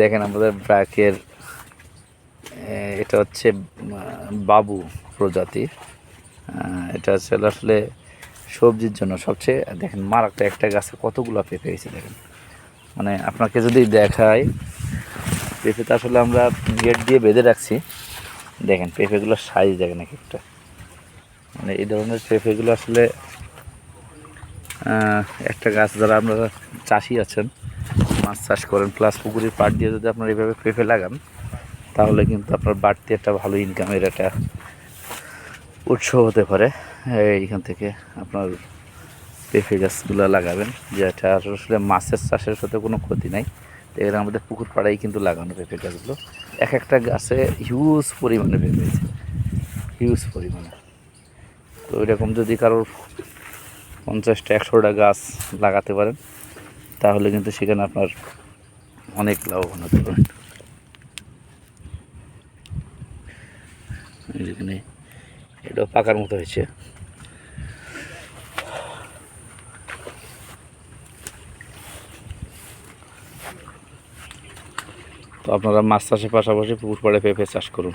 দেখেন আমাদের ব্র্যাকের এটা হচ্ছে বাবু প্রজাতি। এটা হচ্ছে আসলে সবজির জন্য সবচেয়ে দেখেন মারাত্মক একটা গাছে কতগুলো পেঁপে হয়েছে দেখেন। মানে আপনাকে যদি দেখায় পেঁপেতে আসলে আমরা গেট দিয়ে বেঁধে রাখছি। দেখেন পেঁপেগুলোর সাইজ দেখেন এক একটা। মানে এই ধরনের পেঁপেগুলো আসলে একটা গাছ যারা আপনারা চাষি আছেন, মাছ চাষ করেন প্লাস পুকুরের পাড় দিয়ে যদি আপনারা এইভাবে পেঁপে লাগান, তাহলে কিন্তু আপনার বাড়তি একটা ভালো ইনকামের একটা উৎস হতে পারে। এইখান থেকে আপনার পেঁপে গাছগুলো লাগাবেন, যেটা আসলে মাছের চাষের সাথে কোনো ক্ষতি নাই। এখানে আমাদের পুকুর পাড়াই কিন্তু লাগানো পেঁপে গাছগুলো। এক একটা গাছে হিউজ পরিমাণে পেঁপে হয়েছে, হিউজ পরিমাণে। তো এরকম যদি কারোর 50টা 100টা গাছ লাগাতে পারেন, তাহলে কিন্তু সেখানে আপনার অনেক লাভবান হতে পারেন। এখানে এটাও পাকার মতো হয়েছে। তো আপনারা মাছ চাষের পাশাপাশি পুকুর পাড়ে পেঁপে চাষ করুন।